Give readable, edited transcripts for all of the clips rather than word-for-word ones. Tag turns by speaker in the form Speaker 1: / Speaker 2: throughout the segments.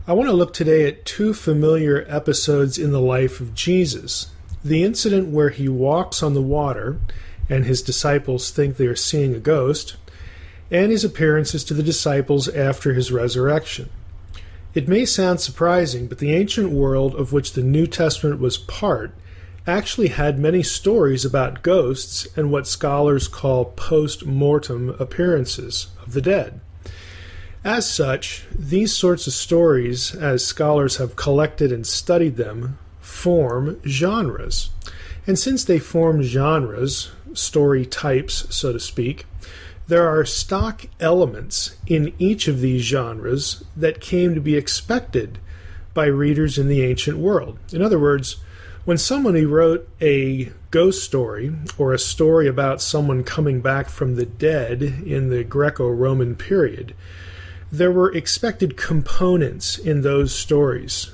Speaker 1: I want to look today at two familiar episodes in the life of Jesus. The incident where he walks on the water and his disciples think they are seeing a ghost, and his appearances to the disciples after his resurrection. It may sound surprising, but the ancient world of which the New Testament was part actually had many stories about ghosts and what scholars call post-mortem appearances of the dead. As such, these sorts of stories, as scholars have collected and studied them, form genres. And since they form genres, story types, so to speak, there are stock elements in each of these genres that came to be expected by readers in the ancient world. In other words, when somebody wrote a ghost story or a story about someone coming back from the dead in the Greco Roman period, there were expected components in those stories.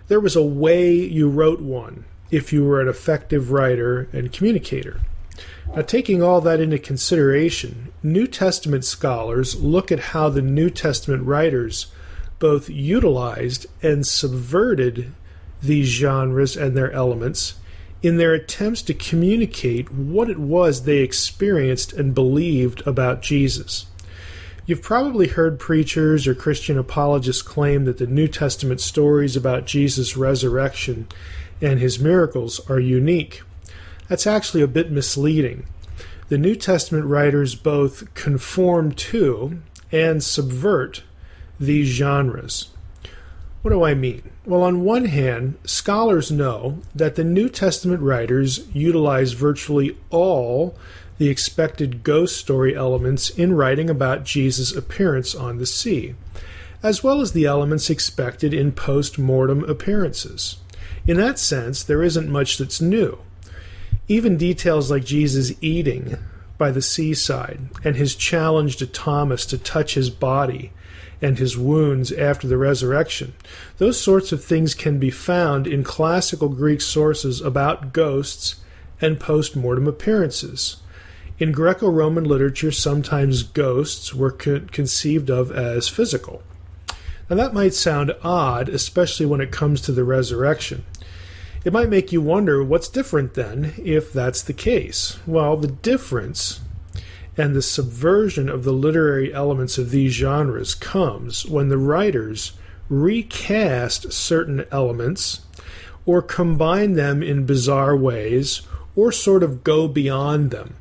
Speaker 1: There was a way you wrote one if you were an effective writer and communicator. Now, taking all that into consideration, New Testament scholars look at how the New Testament writers both utilized and subverted these genres and their elements in their attempts to communicate what it was they experienced and believed about Jesus. You've probably heard preachers or Christian apologists claim that the New Testament stories about Jesus' resurrection and his miracles are unique. That's actually a bit misleading. The New Testament writers both conform to and subvert these genres. What do I mean? Well, on one hand, scholars know that the New Testament writers utilize virtually all the expected ghost story elements in writing about Jesus' appearance on the sea, as well as the elements expected in post-mortem appearances. In that sense, there isn't much that's new. Even details like Jesus eating by the seaside and his challenge to Thomas to touch his body and his wounds after the resurrection, those sorts of things can be found in classical Greek sources about ghosts and post-mortem appearances. In Greco-Roman literature, sometimes ghosts were conceived of as physical. Now that might sound odd, especially when it comes to the resurrection. It might make you wonder what's different then if that's the case. Well, the difference and the subversion of the literary elements of these genres comes when the writers recast certain elements or combine them in bizarre ways or sort of go beyond them,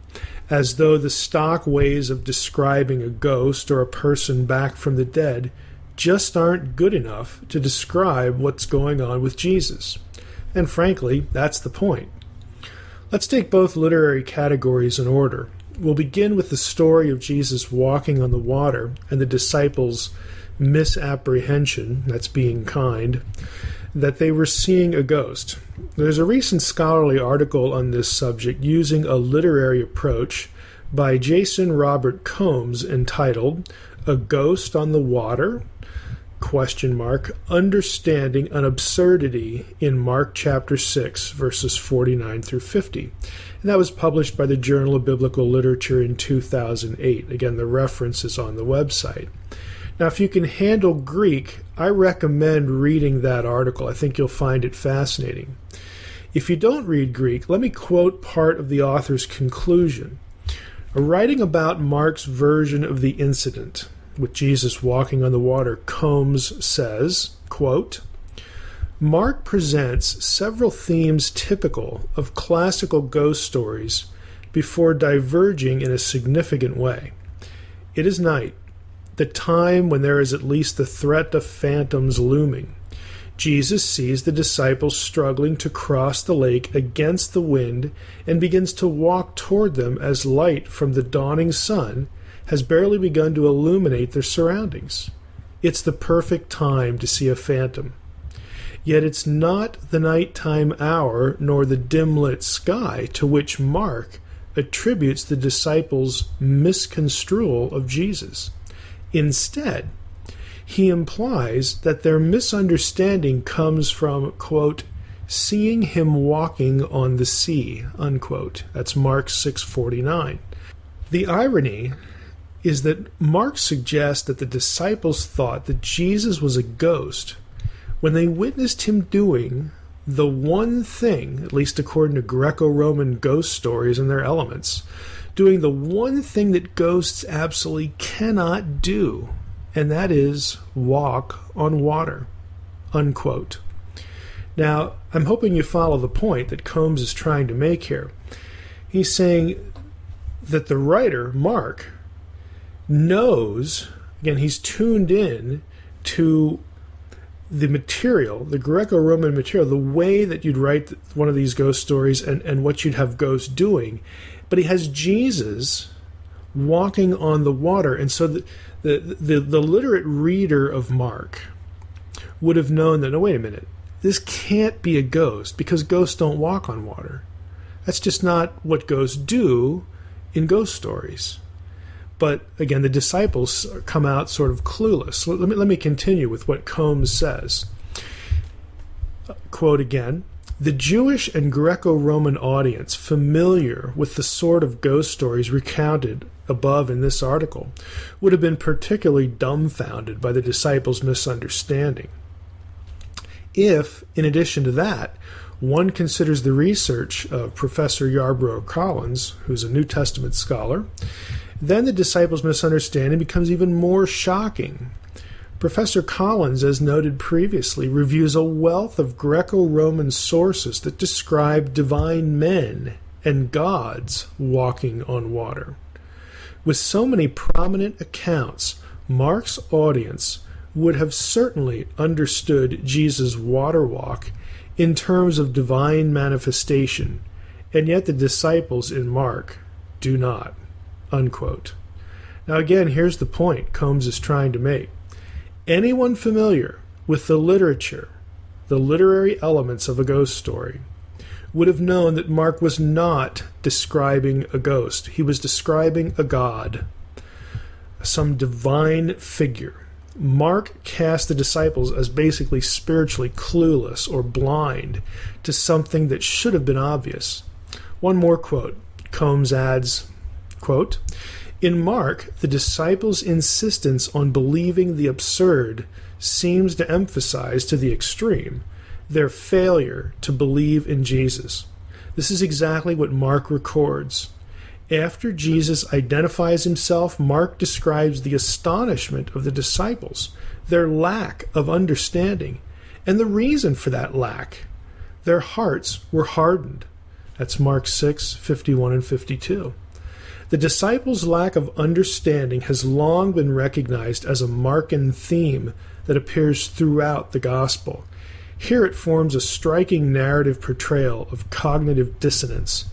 Speaker 1: as though the stock ways of describing a ghost or a person back from the dead just aren't good enough to describe what's going on with Jesus. And frankly, that's the point. Let's take both literary categories in order. We'll begin with the story of Jesus walking on the water and the disciples' misapprehension, that's being kind, that they were seeing a ghost. There's a recent scholarly article on this subject using a literary approach by Jason Robert Combs entitled "A Ghost on the Water? Understanding an Absurdity in Mark chapter 6, verses 49 through 50. And that was published by the Journal of Biblical Literature in 2008. Again, the reference is on the website. Now, if you can handle Greek, I recommend reading that article. I think you'll find it fascinating. If you don't read Greek, let me quote part of the author's conclusion. Writing about Mark's version of the incident with Jesus walking on the water, Combs says, quote, Mark presents several themes typical of classical ghost stories before diverging in a significant way. It is night, the time when there is at least the threat of phantoms looming. Jesus sees the disciples struggling to cross the lake against the wind and begins to walk toward them as light from the dawning sun has barely begun to illuminate their surroundings. It's the perfect time to see a phantom. Yet it's not the nighttime hour nor the dim-lit sky to which Mark attributes the disciples' misconstrual of Jesus. Instead, he implies that their misunderstanding comes from, quote, seeing him walking on the sea, unquote. That's Mark 6:49. The irony is that Mark suggests that the disciples thought that Jesus was a ghost when they witnessed him doing the one thing, at least according to Greco Roman ghost stories and their elements, doing the one thing that ghosts absolutely cannot do, and that is walk on water, unquote. Now, I'm hoping you follow the point that Combs is trying to make here. He's saying that the writer, Mark, knows, again, he's tuned in to the material, the Greco-Roman material, the way that you'd write one of these ghost stories and what you'd have ghosts doing. But he has Jesus walking on the water. And so the literate reader of Mark would have known that, no, wait a minute, this can't be a ghost because ghosts don't walk on water. That's just not what ghosts do in ghost stories. But again, the disciples come out sort of clueless. Let me continue with what Combs says. Quote again, "The Jewish and Greco-Roman audience familiar with the sort of ghost stories recounted above in this article would have been particularly dumbfounded by the disciples' misunderstanding. If, in addition to that, one considers the research of Professor Yarbrough Collins, who's a New Testament scholar, then the disciples' misunderstanding becomes even more shocking. Professor Collins, as noted previously, reviews a wealth of Greco-Roman sources that describe divine men and gods walking on water. With so many prominent accounts, Mark's audience would have certainly understood Jesus' water walk in terms of divine manifestation, and yet the disciples in Mark do not." Unquote. Now again, here's the point Combs is trying to make. Anyone familiar with the literature, the literary elements of a ghost story, would have known that Mark was not describing a ghost. He was describing a god, some divine figure. Mark cast the disciples as basically spiritually clueless or blind to something that should have been obvious. One more quote. Combs adds, quote, "In Mark, the disciples' insistence on believing the absurd seems to emphasize to the extreme their failure to believe in Jesus. This is exactly what Mark records. After Jesus identifies himself, Mark describes the astonishment of the disciples, their lack of understanding, and the reason for that lack. Their hearts were hardened." That's Mark 6, 51 and 52. The disciples' lack of understanding has long been recognized as a Markan theme that appears throughout the gospel. Here it forms a striking narrative portrayal of cognitive dissonance.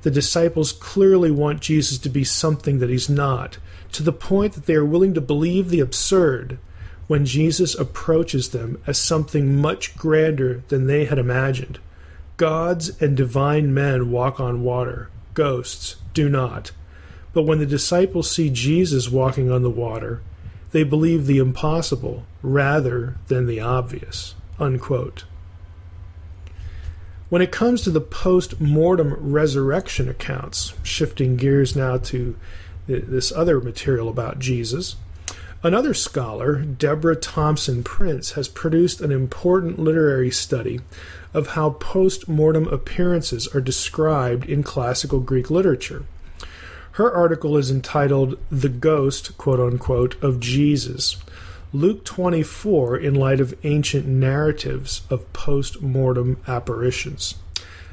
Speaker 1: The disciples clearly want Jesus to be something that he's not, to the point that they are willing to believe the absurd when Jesus approaches them as something much grander than they had imagined. Gods and divine men walk on water. Ghosts do not. But when the disciples see Jesus walking on the water, they believe the impossible rather than the obvious. Unquote. When it comes to the post-mortem resurrection accounts, shifting gears now to this other material about Jesus, another scholar, Deborah Thompson Prince, has produced an important literary study of how post-mortem appearances are described in classical Greek literature. Her article is entitled "The Ghost, quote-unquote, of Jesus, Luke 24 in light of ancient narratives of post-mortem apparitions."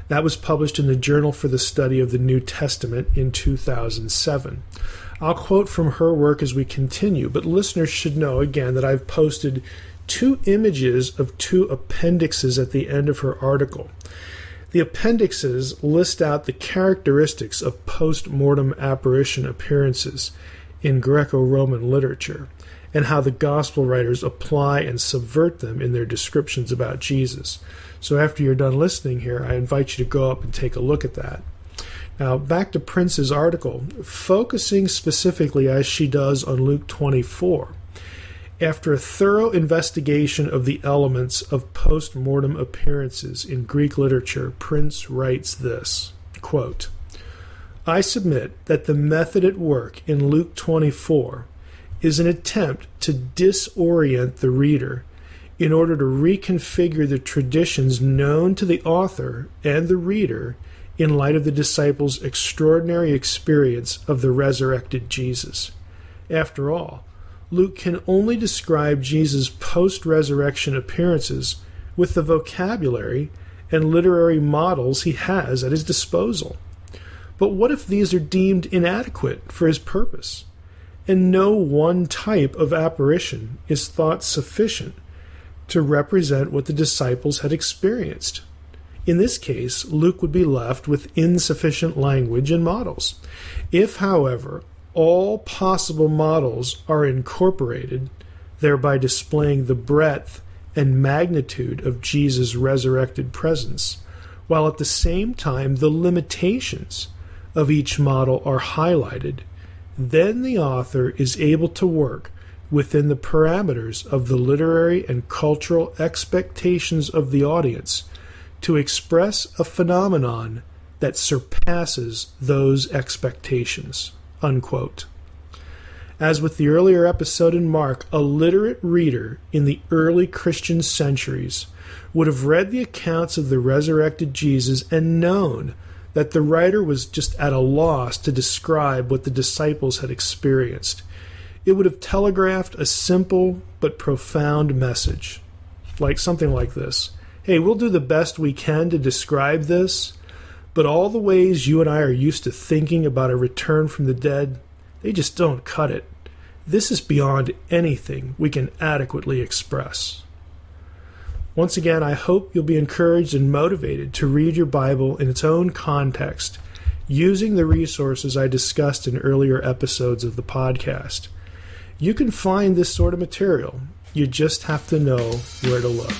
Speaker 1: That was published in the Journal for the Study of the New Testament in 2007. I'll quote from her work as we continue, but listeners should know again that I've posted 2 images of 2 appendixes at the end of her article. The appendixes list out the characteristics of post-mortem apparition appearances in Greco-Roman literature and how the gospel writers apply and subvert them in their descriptions about Jesus. So after you're done listening here, I invite you to go up and take a look at that. Now, back to Prince's article, focusing specifically as she does on Luke 24. After a thorough investigation of the elements of post-mortem appearances in Greek literature, Prince writes this, quote, "I submit that the method at work in Luke 24 is an attempt to disorient the reader in order to reconfigure the traditions known to the author and the reader in light of the disciples' extraordinary experience of the resurrected Jesus. After all, Luke can only describe Jesus' post-resurrection appearances with the vocabulary and literary models he has at his disposal. But what if these are deemed inadequate for his purpose, and no one type of apparition is thought sufficient to represent what the disciples had experienced? In this case, Luke would be left with insufficient language and models. If, however, all possible models are incorporated, thereby displaying the breadth and magnitude of Jesus' resurrected presence, while at the same time the limitations of each model are highlighted, then the author is able to work within the parameters of the literary and cultural expectations of the audience to express a phenomenon that surpasses those expectations." Unquote. As with the earlier episode in Mark, a literate reader in the early Christian centuries would have read the accounts of the resurrected Jesus and known that the writer was just at a loss to describe what the disciples had experienced. It would have telegraphed a simple but profound message, like something like this: "Hey, we'll do the best we can to describe this, but all the ways you and I are used to thinking about a return from the dead, they just don't cut it. This is beyond anything we can adequately express." Once again, I hope you'll be encouraged and motivated to read your Bible in its own context, using the resources I discussed in earlier episodes of the podcast. You can find this sort of material. You just have to know where to look.